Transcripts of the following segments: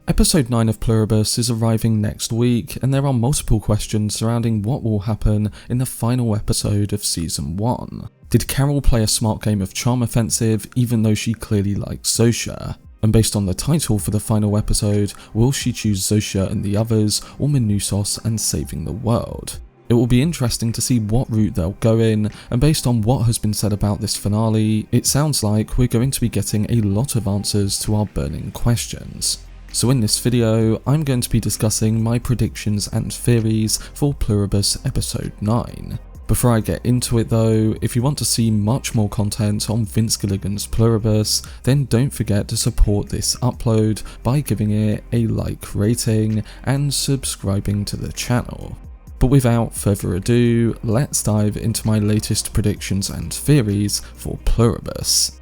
Episode 9 of Pluribus is arriving next week, and there are multiple questions surrounding what will happen in the final episode of Season 1. Did Carol play a smart game of charm offensive even though she clearly likes Zosia? And based on the title for the final episode, will she choose Zosia and the others, or Manousos and saving the world? It will be interesting to see what route they'll go in, and based on what has been said about this finale, it sounds like we're going to be getting a lot of answers to our burning questions. So in this video, I'm going to be discussing my predictions and theories for Pluribus episode 9. Before I get into it though, if you want to see much more content on Vince Gilligan's Pluribus, then don't forget to support this upload by giving it a like rating and subscribing to the channel. But without further ado, let's dive into my latest predictions and theories for Pluribus.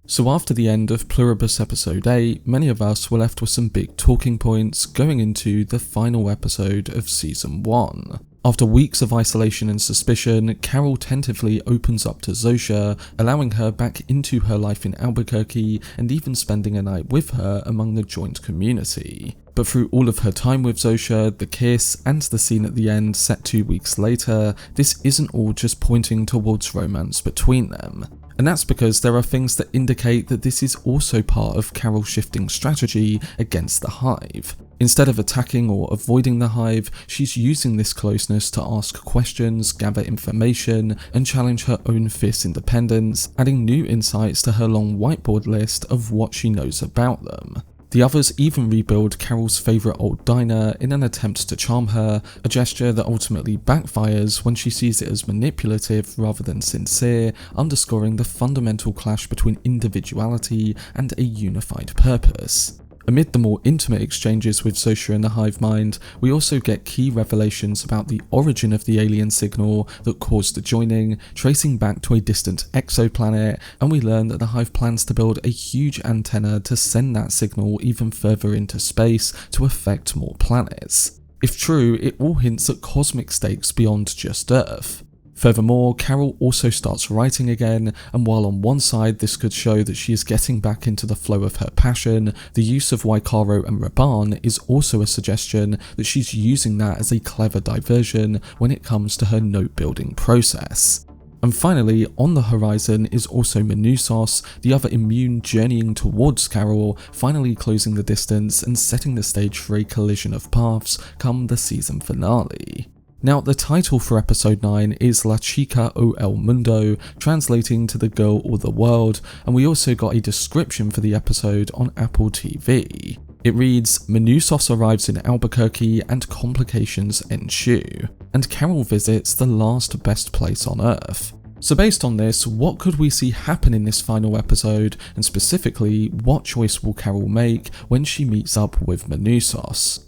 So after the end of Pluribus episode 8, many of us were left with some big talking points going into the final episode of season 1. After weeks of isolation and suspicion, Carol tentatively opens up to Zosia, allowing her back into her life in Albuquerque and even spending a night with her among the joint community. But through all of her time with Zosia, the kiss, and the scene at the end set 2 weeks later, this isn't all just pointing towards romance between them. And that's because there are things that indicate that this is also part of Carol's shifting strategy against the Hive. Instead of attacking or avoiding the Hive, she's using this closeness to ask questions, gather information, and challenge her own fierce independence, adding new insights to her long whiteboard list of what she knows about them. The others even rebuild Carol's favourite old diner in an attempt to charm her, a gesture that ultimately backfires when she sees it as manipulative rather than sincere, underscoring the fundamental clash between individuality and a unified purpose. Amid the more intimate exchanges with Zosia and the Hive Mind, we also get key revelations about the origin of the alien signal that caused the joining, tracing back to a distant exoplanet, and we learn that the Hive plans to build a huge antenna to send that signal even further into space to affect more planets. If true, it all hints at cosmic stakes beyond just Earth. Furthermore, Carol also starts writing again, and while on one side this could show that she is getting back into the flow of her passion, the use of Waikaro and Raban is also a suggestion that she's using that as a clever diversion when it comes to her note-building process. And finally, on the horizon is also Manousos, the other immune journeying towards Carol, finally closing the distance and setting the stage for a collision of paths come the season finale. Now, the title for episode 9 is La Chica O El Mundo, translating to the girl or the world, and we also got a description for the episode on Apple TV. It reads, Manousos arrives in Albuquerque and complications ensue, and Carol visits the last best place on Earth. So based on this, what could we see happen in this final episode, and specifically, what choice will Carol make when she meets up with Manousos?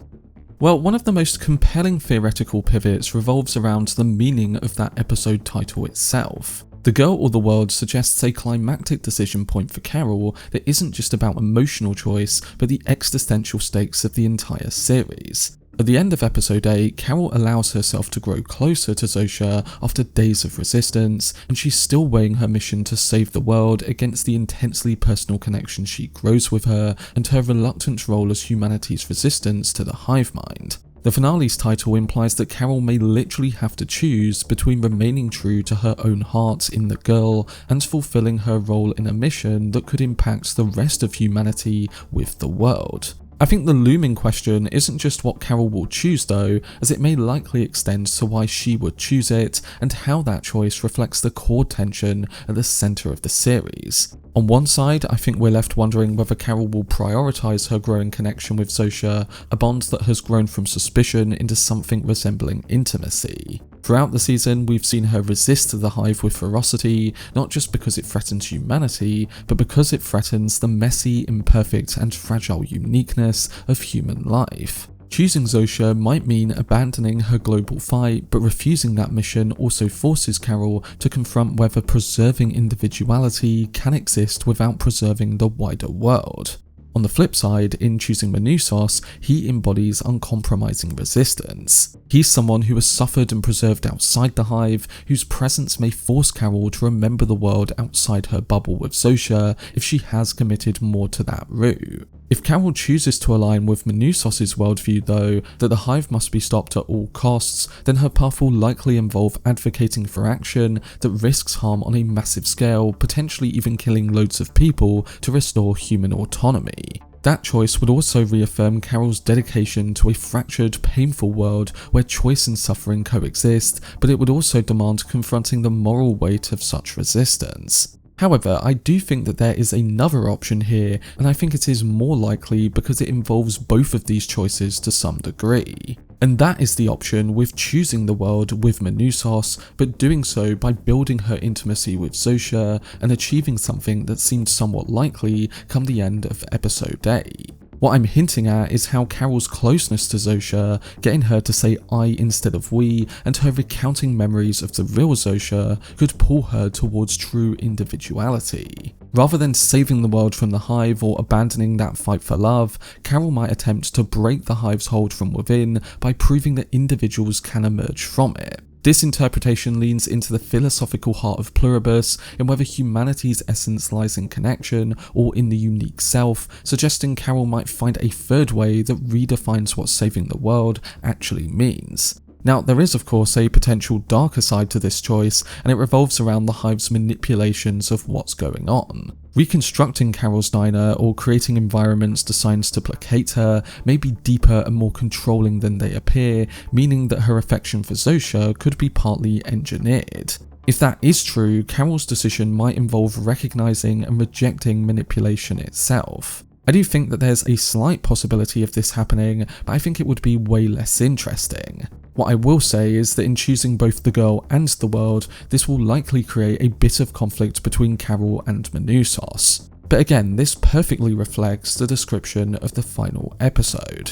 Well, one of the most compelling theoretical pivots revolves around the meaning of that episode title itself. The girl or the world suggests a climactic decision point for Carol that isn't just about emotional choice, but the existential stakes of the entire series. At the end of episode 8, Carol allows herself to grow closer to Zosia after days of resistance, and she's still weighing her mission to save the world against the intensely personal connection she grows with her, and her reluctant role as humanity's resistance to the Hive Mind. The finale's title implies that Carol may literally have to choose between remaining true to her own heart in the girl and fulfilling her role in a mission that could impact the rest of humanity with the world. I think the looming question isn't just what Carol will choose though, as it may likely extend to why she would choose it, and how that choice reflects the core tension at the centre of the series. On one side, I think we're left wondering whether Carol will prioritise her growing connection with Zosia, a bond that has grown from suspicion into something resembling intimacy. Throughout the season, we've seen her resist the Hive with ferocity, not just because it threatens humanity, but because it threatens the messy, imperfect, and fragile uniqueness of human life. Choosing Zosia might mean abandoning her global fight, but refusing that mission also forces Carol to confront whether preserving individuality can exist without preserving the wider world. On the flip side, in choosing Manousos, he embodies uncompromising resistance. He's someone who has suffered and preserved outside the Hive, whose presence may force Carol to remember the world outside her bubble with Zosia if she has committed more to that route. If Carol chooses to align with Manousos' worldview though, that the Hive must be stopped at all costs, then her path will likely involve advocating for action that risks harm on a massive scale, potentially even killing loads of people to restore human autonomy. That choice would also reaffirm Carol's dedication to a fractured, painful world where choice and suffering coexist, but it would also demand confronting the moral weight of such resistance. However, I do think that there is another option here, and I think it is more likely because it involves both of these choices to some degree. And that is the option with choosing the world with Manousos, but doing so by building her intimacy with Zosia and achieving something that seemed somewhat likely come the end of episode 8. What I'm hinting at is how Carol's closeness to Zosia, getting her to say I instead of we, and her recounting memories of the real Zosia could pull her towards true individuality. Rather than saving the world from the Hive or abandoning that fight for love, Carol might attempt to break the Hive's hold from within by proving that individuals can emerge from it. This interpretation leans into the philosophical heart of Pluribus in whether humanity's essence lies in connection or in the unique self, suggesting Carol might find a third way that redefines what saving the world actually means. Now, there is of course a potential darker side to this choice, and it revolves around the Hive's manipulations of what's going on. Reconstructing Carol's diner or creating environments designed to placate her may be deeper and more controlling than they appear, meaning that her affection for Zosia could be partly engineered. If that is true, Carol's decision might involve recognizing and rejecting manipulation itself. I do think that there's a slight possibility of this happening, but I think it would be way less interesting. What I will say is that in choosing both the girl and the world, this will likely create a bit of conflict between Carol and Manousos. But again, this perfectly reflects the description of the final episode.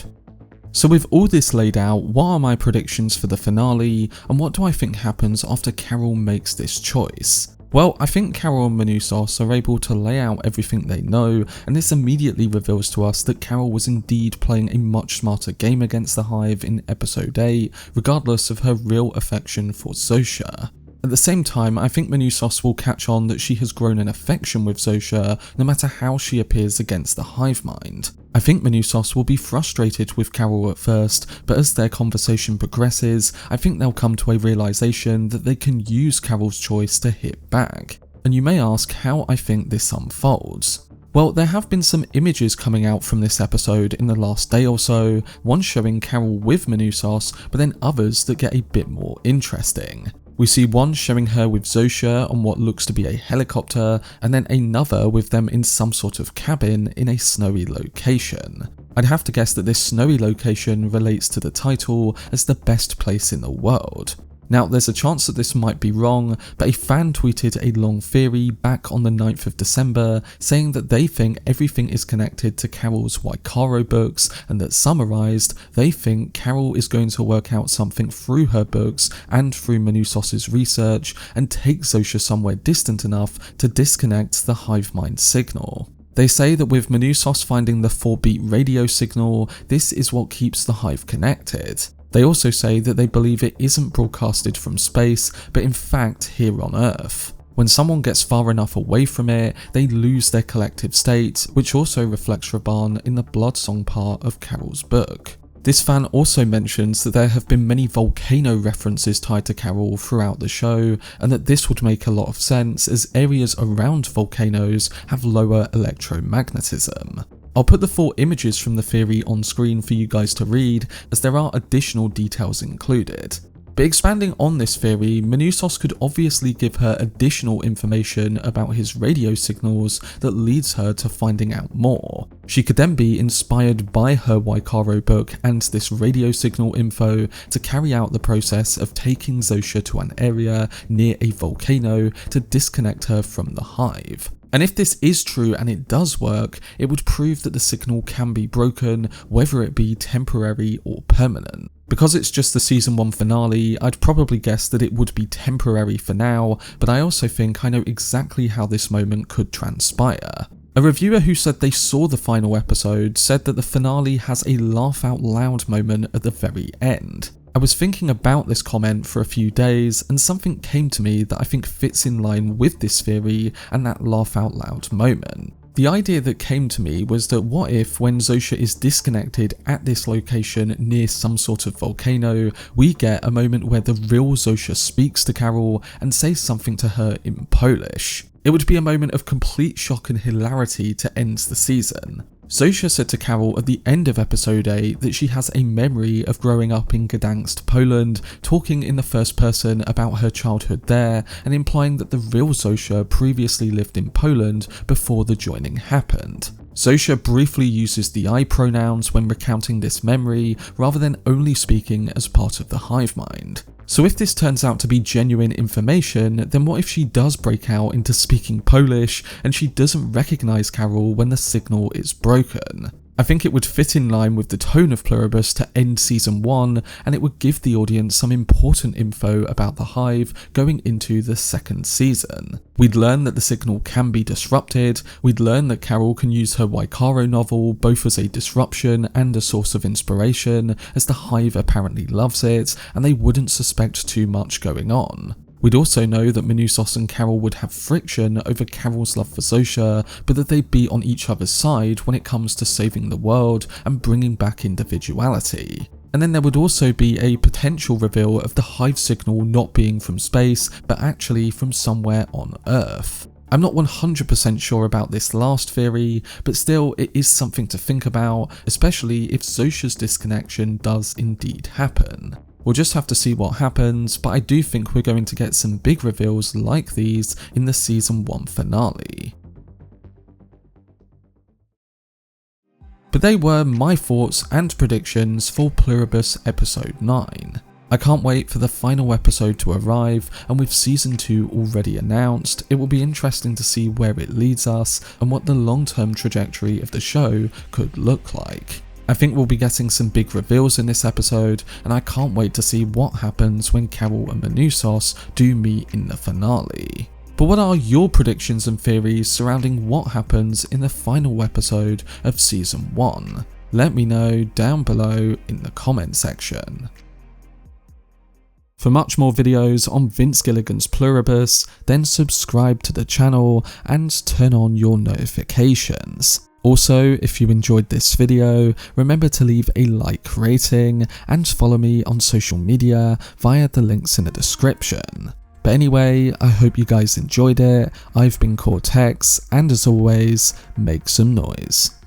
So with all this laid out, what are my predictions for the finale, and what do I think happens after Carol makes this choice? Well, I think Carol and Manousos are able to lay out everything they know, and this immediately reveals to us that Carol was indeed playing a much smarter game against the Hive in episode 8, regardless of her real affection for Zosia. At the same time, I think Manousos will catch on that she has grown an affection with Zosia no matter how she appears against the hive mind. I think Manousos will be frustrated with Carol at first, but as their conversation progresses, I think they'll come to a realization that they can use Carol's choice to hit back. And you may ask how I think this unfolds. Well, there have been some images coming out from this episode in the last day or so, one showing Carol with Manousos, but then others that get a bit more interesting. We see one showing her with Zosia on what looks to be a helicopter, and then another with them in some sort of cabin in a snowy location. I'd have to guess that this snowy location relates to the title as the best place in the world. Now, there's a chance that this might be wrong, but a fan tweeted a long theory back on the 9th of December saying that they think everything is connected to Carol's Waikaro books, and that summarized, they think Carol is going to work out something through her books and through Manousos' research and take Zosia somewhere distant enough to disconnect the hive mind signal. They say that with Manousos finding the 4-beat radio signal, this is what keeps the hive connected. They also say that they believe it isn't broadcasted from space, but in fact here on Earth. When someone gets far enough away from it, they lose their collective state, which also reflects Raban in the Bloodsong part of Carol's book. This fan also mentions that there have been many volcano references tied to Carol throughout the show, and that this would make a lot of sense as areas around volcanoes have lower electromagnetism. I'll put the 4 images from the theory on screen for you guys to read, as there are additional details included. But expanding on this theory, Manousos could obviously give her additional information about his radio signals that leads her to finding out more. She could then be inspired by her Waikaro book and this radio signal info to carry out the process of taking Zosia to an area near a volcano to disconnect her from the hive. And if this is true and it does work, it would prove that the signal can be broken, whether it be temporary or permanent. Because it's just the season 1 finale, I'd probably guess that it would be temporary for now, but I also think I know exactly how this moment could transpire. A reviewer who said they saw the final episode said that the finale has a laugh out loud moment at the very end. I was thinking about this comment for a few days and something came to me that I think fits in line with this theory and that laugh out loud moment. The idea that came to me was that what if when Zosia is disconnected at this location near some sort of volcano, we get a moment where the real Zosia speaks to Carol and says something to her in Polish. It would be a moment of complete shock and hilarity to end the season. Zosia said to Carol at the end of episode 8 that she has a memory of growing up in Gdańsk, Poland, talking in the first person about her childhood there and implying that the real Zosia previously lived in Poland before the joining happened. Zosia briefly uses the I pronouns when recounting this memory rather than only speaking as part of the hive mind. So if this turns out to be genuine information, then what if she does break out into speaking Polish and she doesn't recognise Carol when the signal is broken? I think it would fit in line with the tone of Pluribus to end season 1, and it would give the audience some important info about the hive going into the second season. We'd learn that the signal can be disrupted, we'd learn that Carol can use her Waikaro novel both as a disruption and a source of inspiration, as the hive apparently loves it, and they wouldn't suspect too much going on. We'd also know that Manousos and Carol would have friction over Carol's love for Zosia, but that they'd be on each other's side when it comes to saving the world and bringing back individuality. And then there would also be a potential reveal of the hive signal not being from space, but actually from somewhere on Earth. I'm not 100% sure about this last theory, but still it is something to think about, especially if Zosia's disconnection does indeed happen. We'll just have to see what happens, but I do think we're going to get some big reveals like these in the season 1 finale. But they were my thoughts and predictions for Pluribus episode 9. I can't wait for the final episode to arrive, and with season 2 already announced, it will be interesting to see where it leads us and what the long-term trajectory of the show could look like. I think we'll be getting some big reveals in this episode, and I can't wait to see what happens when Carol and Manousos do meet in the finale. But what are your predictions and theories surrounding what happens in the final episode of season 1? Let me know down below in the comment section. For much more videos on Vince Gilligan's Pluribus, then subscribe to the channel and turn on your notifications. Also, if you enjoyed this video, remember to leave a like rating and follow me on social media via the links in the description. But anyway, I hope you guys enjoyed it. I've been Cortex, and as always, make some noise.